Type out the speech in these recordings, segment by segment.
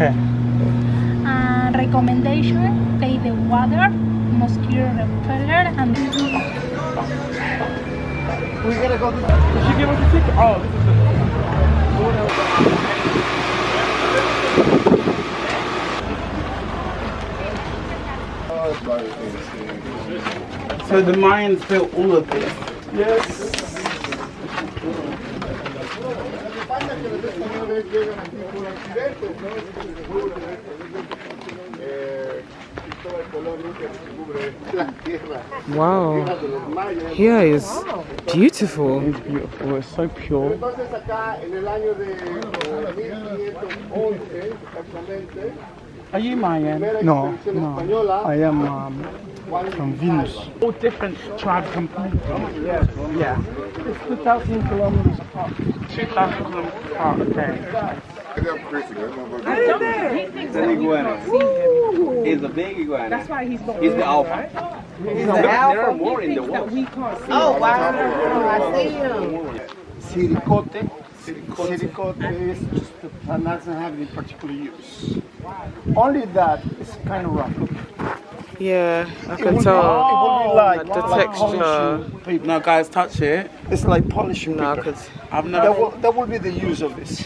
Okay. Recommendation: take the water, mosquito repeller, and We gotta go. Did she give us a ticket? Oh, this is the. So the Mayans built all of this. Yes. Wow. Here is beautiful. It's beautiful. It's so pure. Are you Mayan? No, no. I am from Venus. All different tribes completely. Yeah. It's 2,000 kilometers apart. 2,000 kilometers apart. Okay. It's an iguana. He's a big iguana. That's why he's the alpha. He's the There alpha. are more in the world. Oh, wow. I see him. Siricote. Siricote is just a plant that doesn't have any particular use. Only that is kind of rough. Yeah, I It can will tell. be like the like texture. polishing paper. No, guys, touch it. It's like polishing No, paper. cause I've never That will be the use of this.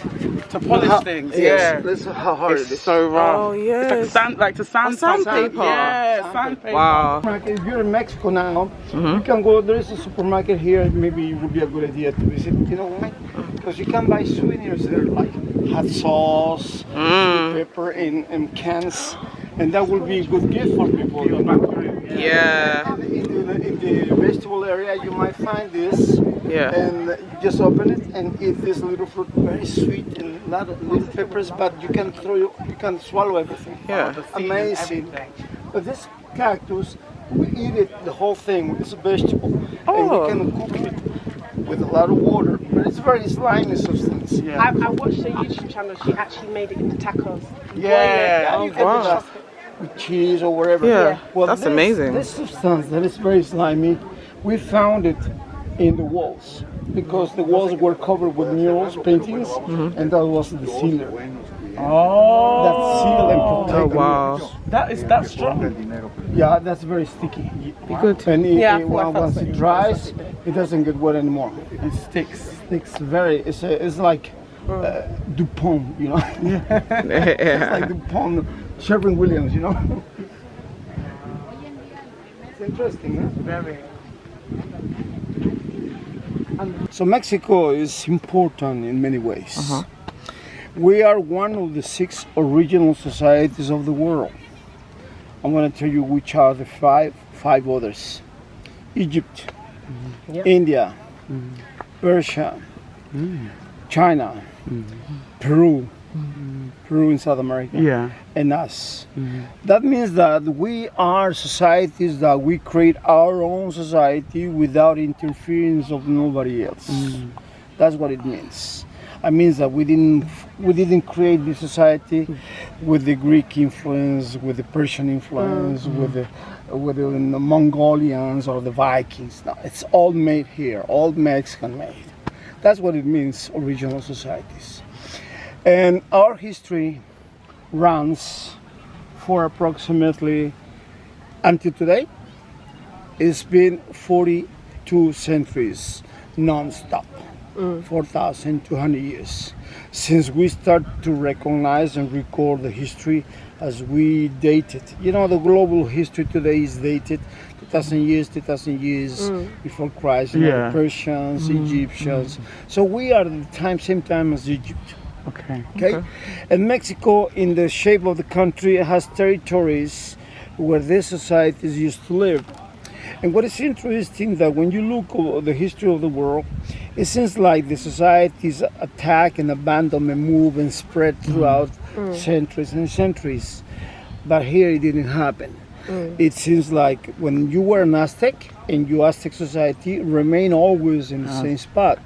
to polish things. Yeah. This is how hard it It's is. so rough. Oh, It's yes. like sand, like to sand. sandpaper. Yeah, sandpaper. wow. If you're in Mexico now, you can go. There is a supermarket here. Maybe it would be a good idea to visit. You know why? Because you can buy souvenirs there, like hot sauce, chili pepper in cans, and that will be a good gift for people. You know? Yeah. In the vegetable area, you might find this. Yeah. And you just open it and eat this little fruit, very sweet and a lot of little peppers, but you can swallow everything. Yeah. Amazing. But this cactus, we eat it, the whole thing. It's a vegetable, and you can cook it with a lot of water. But it's very slimy substance. Yeah. I watched a YouTube channel. She actually made it into tacos. Yeah. You can do that with cheese or whatever. Yeah, Well, that's this, amazing. This substance that is very slimy, we found it in the walls because the walls were covered with murals, paintings, and that was the sealer. Oh. That seal and protect. Oh, wow. That strong. Yeah, that's very sticky. Be good. And Yeah, once it dries, it doesn't get wet anymore. It sticks. It's very. It's like Dupont, you know. It's like Dupont, Sherwin Williams, you know. It's interesting, huh? Very. So Mexico is important in many ways. We are one of the 6 original societies of the world. I'm going to tell you which are the five others. Egypt, India, Persia, China, Peru, Peru in South America, Yeah. and us. That means that we are societies that we create our own society without interference of nobody else. That's what it means. It means that we didn't create this society with the Greek influence, with the Persian influence, with the Mongolians or the Vikings. No, it's all made here, all Mexican made. That's what it means, original societies. And our history runs for approximately, until today, it's been 42 centuries non-stop, 4,200 years, since we start to recognize and record the history as we date it. You know, the global history today is dated 2,000 years before Christ, you know, Yeah. the Persians, Egyptians. So we are at the same time as Egypt. Okay. And Mexico, in the shape of the country, has territories where these societies used to live. And what is interesting that when you look at the history of the world, it seems like the societies attack and abandon and move and spread throughout centuries and centuries. But here it didn't happen. It seems like when you were an Aztec and your Aztec society remained always in the same spot,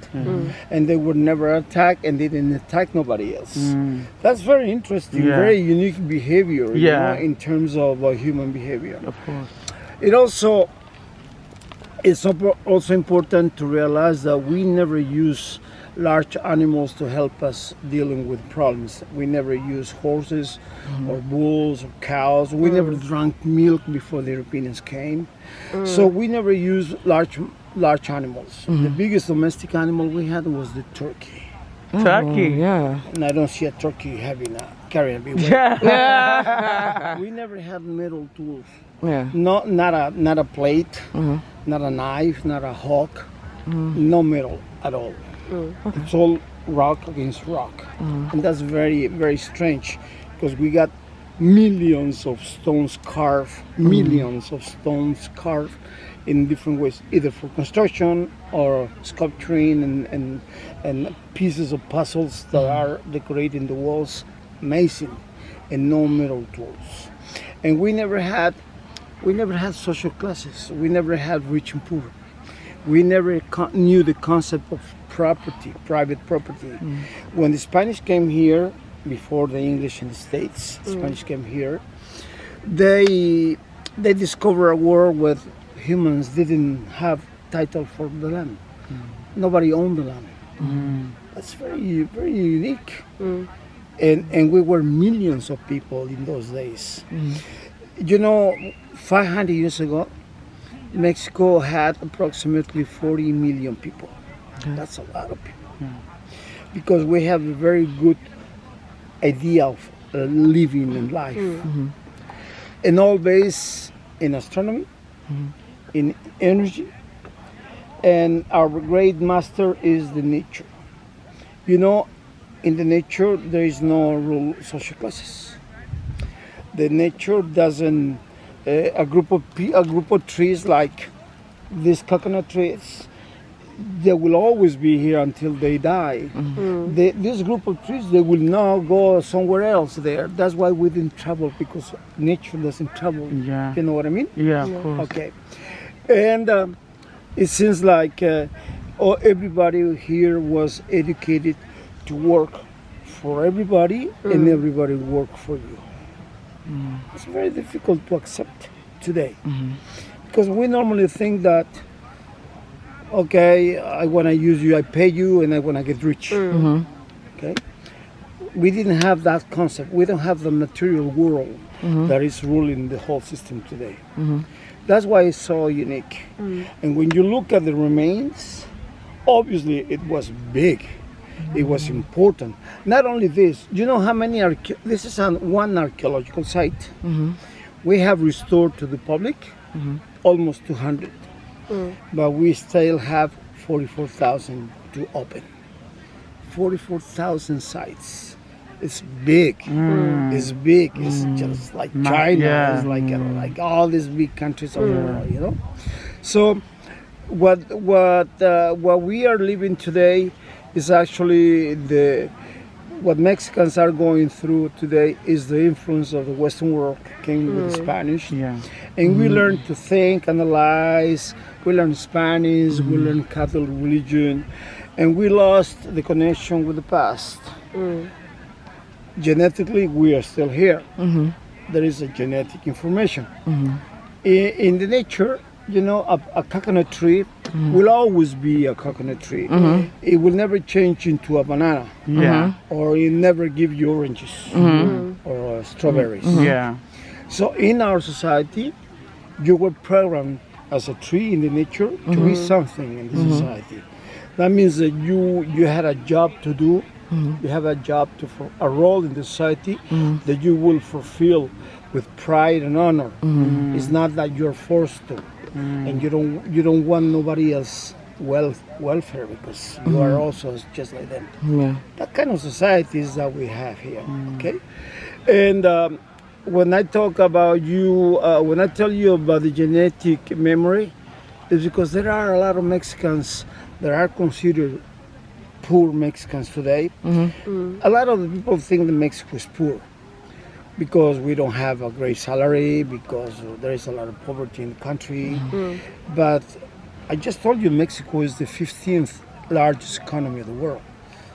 and they were never attacked and they didn't attack nobody else. That's very interesting, Yeah. very unique behavior, you Yeah. know, in terms of human behavior. Of course. It's also important to realize that we never use large animals to help us dealing with problems. We never use horses or bulls or cows. We never drank milk before the Europeans came. So we never used large animals. The biggest domestic animal we had was the turkey. Turkey, yeah. And I don't see a turkey carrying a big weight. Yeah. We never had metal tools. Yeah. Not a plate, not a knife, not a hook, no metal at all. It's all rock against rock. And that's very, very strange because we got millions of stones carved, in different ways, either for construction or sculpturing and pieces of puzzles that are decorating the walls. Amazing, and no metal tools. And we never had social classes. We never had rich and poor. We never knew the concept of property, private property. When the Spanish came here, before the English in the States, the Spanish came here, they discovered a world where humans didn't have title for the land. Nobody owned the land. That's very, very unique. And we were millions of people in those days. You know, 500 years ago, Mexico had approximately 40 million people. That's a lot of people. Because we have a very good idea of living and life. And all based in astronomy, in energy, and our great master is the nature. You know, in the nature there is no rule social classes. The nature doesn't. A group of trees like these coconut trees, they will always be here until they die. This group of trees, they will not go somewhere else there. That's why we didn't travel, because nature doesn't travel. Yeah. You know what I mean? Yeah, of course. Okay. And it seems like everybody here was educated to work for everybody, and everybody work for you. It's very difficult to accept today, because we normally think that, okay, I want to use you, I pay you, and I want to get rich. Okay, we didn't have that concept. We don't have the material world that is ruling the whole system today. That's why it's so unique. And when you look at the remains, obviously it was big. It was important. Not only this, you know how many this is one archaeological site. We have restored to the public almost 200, but we still have 44,000 to open. 44,000 sites. It's big. It's big. It's just like China. Yeah. It's like all these big countries of the world, you know. So what we are living today is actually what Mexicans are going through today is the influence of the Western world came with the Spanish. Yeah. And we learn to think, analyze, we learn Spanish, we learn Catholic religion, and we lost the connection with the past. Genetically, we are still here. There is a genetic information. In the nature, you know, a coconut tree will always be a coconut tree. It will never change into a banana. Yeah. Or it never give you oranges or strawberries. Yeah. So in our society, you were programmed as a tree in the nature to be something in the society. That means that you had a job to do. You have a job a role in the society that you will fulfill with pride and honor. It's not that you're forced to. And you don't want nobody else welfare, because you are also just like them. That kind of society is that we have here. Okay, and when I talk about you, when I tell you about the genetic memory, it's because there are a lot of Mexicans that are considered poor Mexicans today. A lot of the people think that Mexico is poor because we don't have a great salary, because there is a lot of poverty in the country. But I just told you Mexico is the 15th largest economy of the world.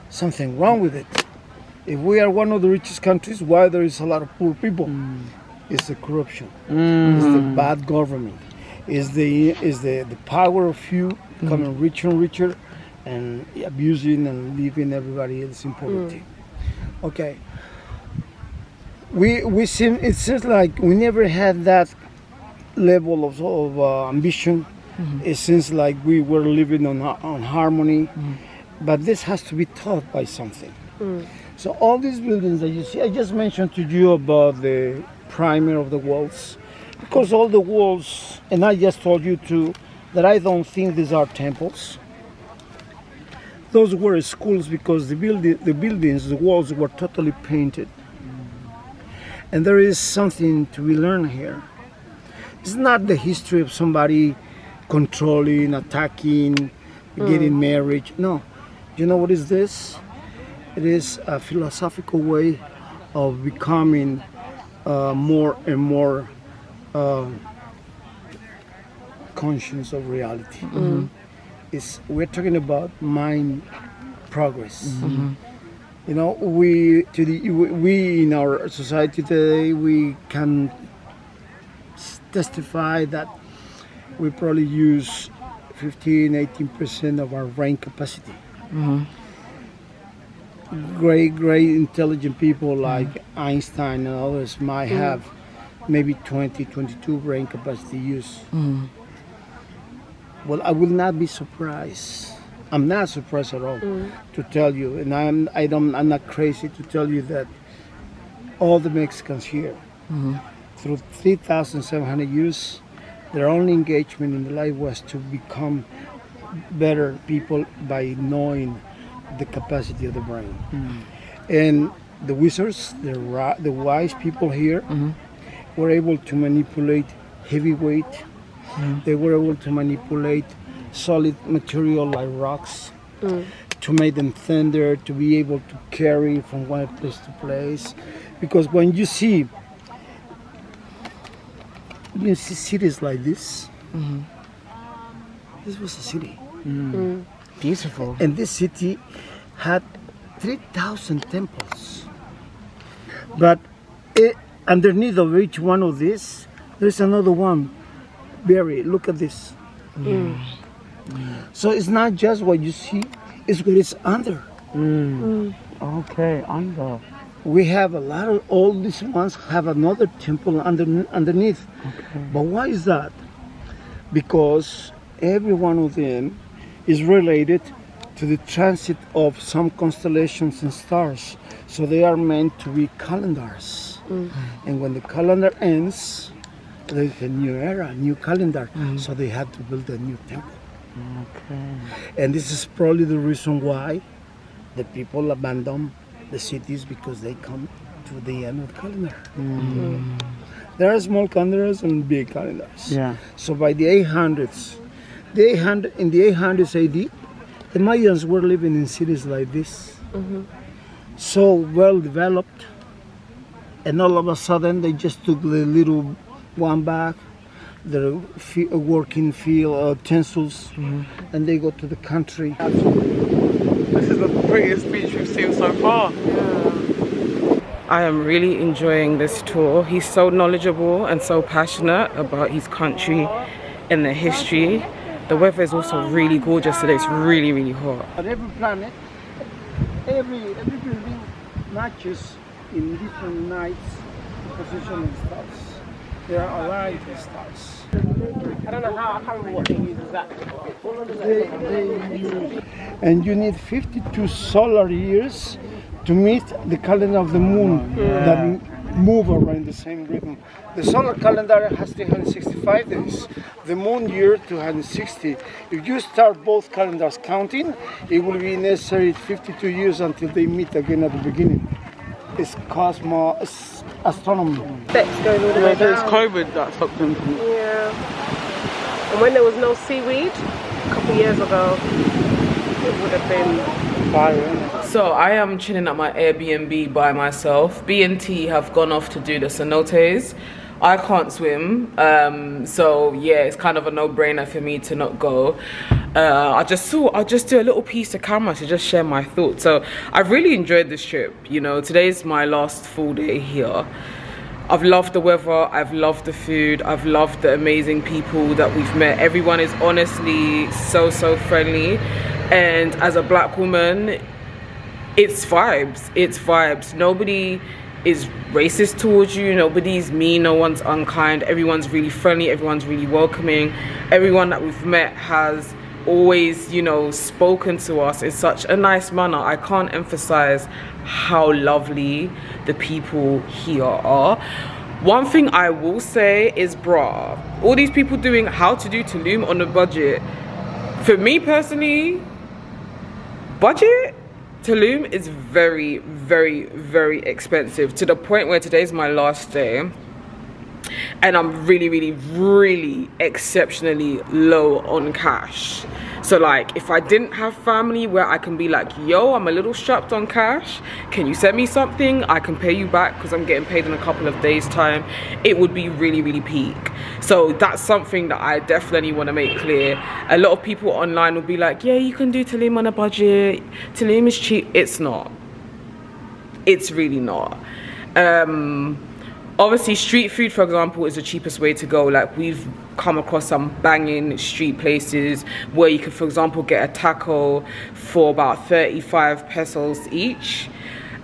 Something wrong with it. If we are one of the richest countries, why there is a lot of poor people? It's the corruption. It's the bad government. It's the power of few becoming richer and richer, and abusing and leaving everybody else in poverty. Okay. It seems like we never had that level of ambition. It seems like we were living on harmony, but this has to be taught by something. So all these buildings that you see, I just mentioned to you about the primer of the walls, because all the walls, and I just told you too, that I don't think these are temples. Those were schools because the buildings, the walls were totally painted. And there is something to be learned here. It's not the history of somebody controlling, attacking, getting married. No. You know what is this? It is a philosophical way of becoming more and more conscious of reality. We're talking about mind progress. You know, we in our society today, we can testify that we probably use 15–18% of our brain capacity. Great intelligent people like Einstein and others might have maybe 20–22 brain capacity use. Well, I will not be surprised. I'm not surprised at all to tell you, and I'm not crazy to tell you that all the Mexicans here, through 3,700 years, their only engagement in life was to become better people by knowing the capacity of the brain. And the wizards, the wise people here, were able to manipulate heavy weight. They were able to manipulate solid material like rocks to make them tender, to be able to carry from one place to place. Because when you see cities like this, this was a city. Beautiful. And this city had 3,000 temples. But underneath of each one of these, there's another one buried. Look at this. So it's not just what you see, it's what is under. Okay, under. We have a lot of, all these ones have another temple underneath. But why is that? Because every one of them is related to the transit of some constellations and stars. So they are meant to be calendars. And when the calendar ends, there's a new era, a new calendar. So they had to build a new temple. And this is probably the reason why the people abandon the cities, because they come to the end of the calendar. There are small calendars and big calendars. So by the 800s, in the 800s AD, the Mayans were living in cities like this, so well developed, and all of a sudden they just took the little one back, the working field utensils, and they go to the country. This is the prettiest beach we've seen so far. I am really enjoying this tour. He's so knowledgeable and so passionate about his country and the history. The weather is also really gorgeous today. It's really, really hot. On every planet, every building matches in different nights the position of stars. There are aligned stars. I don't know how, I can't remember what they use exactly. And you need 52 solar years to meet the calendar of the moon that move around the same rhythm. The solar calendar has 365 days, the moon year 260. If you start both calendars counting, it will be necessary 52 years until they meet again at the beginning. It's astronomy. Steps going all the way It's down. COVID that stopped them. And when there was no seaweed, a couple years ago, it would have been Fire. So I am chilling at my Airbnb by myself. B&T have gone off to do the cenotes. I can't swim, so yeah, it's kind of a no-brainer for me to not go. I'll just do a little piece of camera to just share my thoughts. So I've really enjoyed this trip. You know, today's my last full day here. I've loved the weather, I've loved the food, I've loved the amazing people that we've met. Everyone is honestly so friendly. and as a black woman, it's vibes. It's vibes. Nobody is racist towards you, nobody's mean, no one's unkind, everyone's really friendly, everyone's really welcoming. Everyone that we've met has always, you know, spoken to us in such a nice manner. I can't emphasize how lovely the people here are. One thing I will say is, bruh, all these people doing how to do Tulum on a budget, for me personally, budget Tulum is very, very, very expensive, to the point where today's my last day and I'm really exceptionally low on cash. So like, if I didn't have family where I can be like, yo, I'm a little strapped on cash, can you send me something, I can pay you back because I'm getting paid in a couple of days time, it would be really peak. So that's something that I definitely want to make clear. A lot of people online will be like, yeah, you can do Tulum on a budget, Tulum is cheap. It's not. It's really not. Obviously street food, for example, is the cheapest way to go. Like, we've come across some banging street places where you can, for example, get a taco for about 35 pesos each.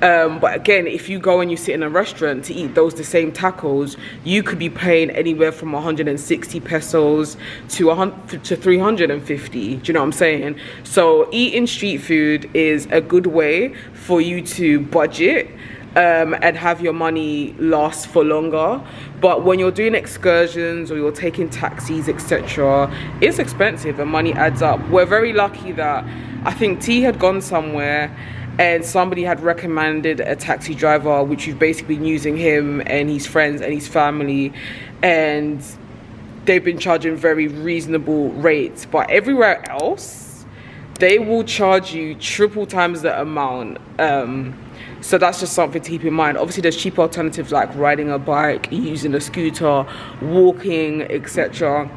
But again, if you go and you sit in a restaurant to eat the same tacos, you could be paying anywhere from 160 pesos to 350. Do you know what I'm saying? So eating street food is a good way for you to budget and have your money last for longer. But when you're doing excursions or you're taking taxis, etc., it's expensive and money adds up. We're very lucky that I think T had gone somewhere and somebody had recommended a taxi driver, which we've basically been using him and his friends and his family, and they've been charging very reasonable rates. But everywhere else, they will charge you triple times the amount. So that's just something to keep in mind. Obviously, there's cheaper alternatives like riding a bike, using a scooter, walking, etc.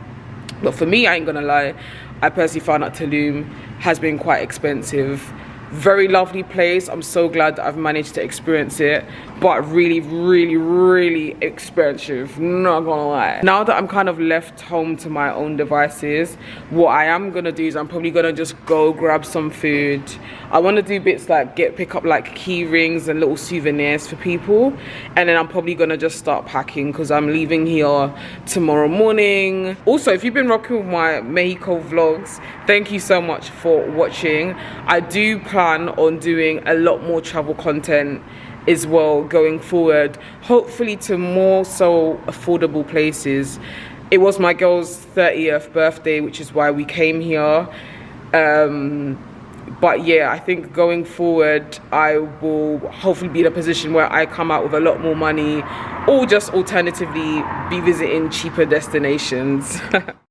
But for me, I ain't gonna lie, I personally found that Tulum has been quite expensive. Very lovely place. I'm so glad that I've managed to experience it, but really expensive, not gonna lie. Now that I'm kind of left home to my own devices, what I am gonna do is I'm probably gonna just go grab some food. I want to do bits like pick up like key rings and little souvenirs for people, and then I'm probably gonna just start packing because I'm leaving here tomorrow morning. Also, if you've been rocking with my Mexico vlogs, thank you so much for watching. I do plan on doing a lot more travel content as well going forward, hopefully to more so affordable places. It was my girl's 30th birthday, which is why we came here. But yeah, I think going forward I will hopefully be in a position where I come out with a lot more money, or just alternatively be visiting cheaper destinations.